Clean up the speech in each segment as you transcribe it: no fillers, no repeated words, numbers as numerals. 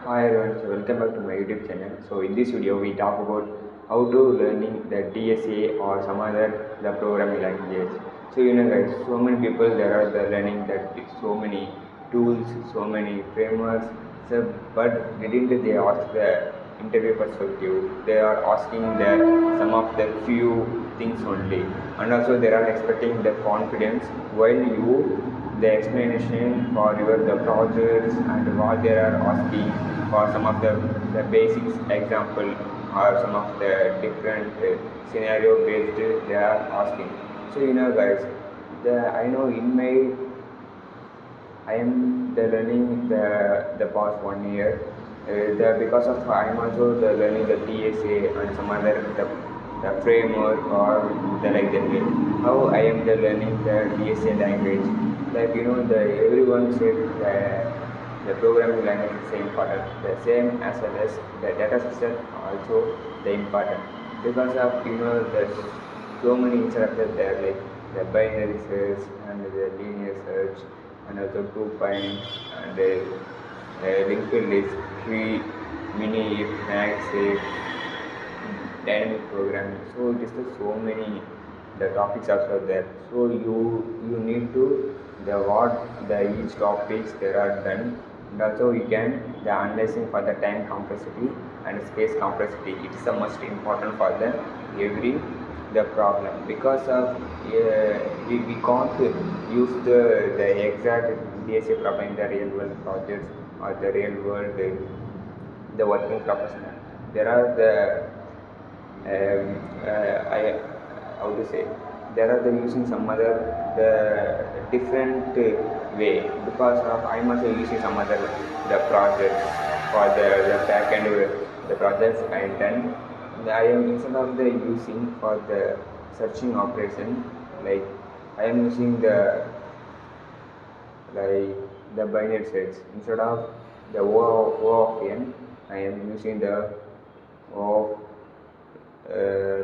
Hi everyone, so welcome back to my YouTube channel. So in this video we talk about how to learning the DSA or some other the programming language. So guys, so many people there are the learning that so many tools, so many frameworks. So but didn't they ask the interview perspective? They are asking the some of the few things only, and also they are expecting the confidence while you the explanation for your the projects and what they are asking for some of the basics example or some of the different scenario based they are asking. So guys, I know in my I am the learning the past 1 year. Because of I am also the learning the DSA and some other the framework or the like that way. How I am the learning the DSA language. Like the everyone said the programming language is the important. The same as well as the data system also the important because of there's so many instructors there like the binary search and the linear search and also 2 point and linked list, tree, mini if, max if, dynamic programming. So it is so many the topics also there. So you need to the what the each topics there are done, and also we can the analyzing for the time complexity and space complexity. It is the most important for the every the problem because of we can't use the exact DSA problem in the real world projects or the real world the working professional. There are the I how to say there are the using some other the different way because of I'm also using some other the projects for the back end the projects I done. I am instead of the using for the searching operation like I am using like the binary search instead of the O of n I am using the O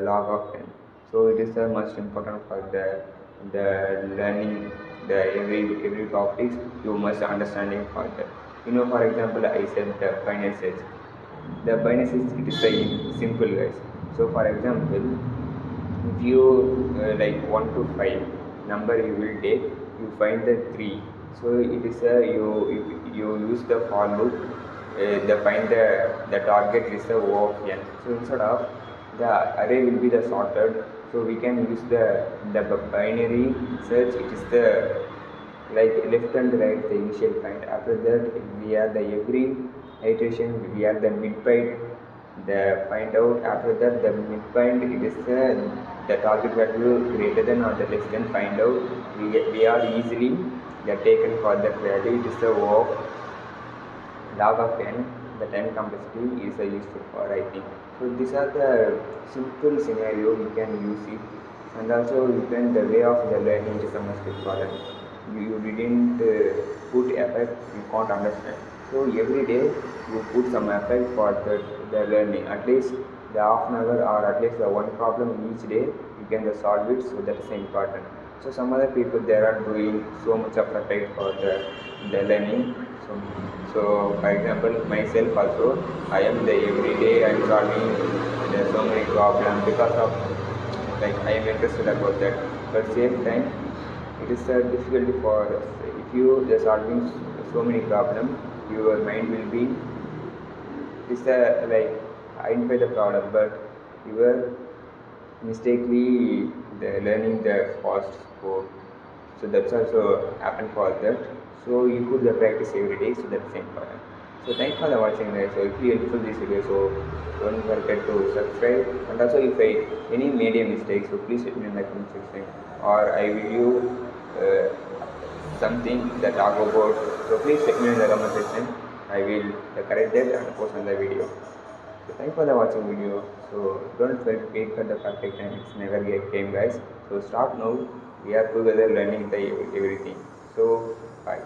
log of n. So it is the most important for the learning the every topics you must understanding for that. For example, I said the binary search. The binary search it is a simple guys. So for example, if you like 1 to 5 number you will take, you find the 3. So it is a you use the for loop the find the target is the O of n. So instead of the array will be the sorted, so we can use the binary search. It is the like left and right the initial point. After that we are the every iteration we are the midpoint the find out. After that the midpoint it is the target value greater than or the less than find out. We are easily the taken for that value. It is the O of log of n. The time complexity is useful for writing. So these are the simple scenario we can use it, and also you can the way of the learning is the most important. You didn't put effect, you can't understand. So every day you put some effect for the learning. At least the half an hour or at least the one problem each day you can solve it. So that is important. So some other people there are doing so much of effect for the learning. So for example myself also I am the every day I am solving so many problems because of like I am interested about that. But same time it is a difficulty for us. If you are solving so many problems, your mind will be is like identify the problem, but you are mistakenly learning the fast code. So that's also happen for that. So you put the practice every day. So that's important. So thanks for the watching guys. So if you helpful this video, so don't forget to subscribe. And also if I any media mistakes, so please let me in the comment section, or I will you something that talk about. So please let me in the comment section. I will correct that and post on the video. So thanks for the watching video. So don't wait for the perfect time. It's never came guys. So start now. We are together learning the everything. So bye.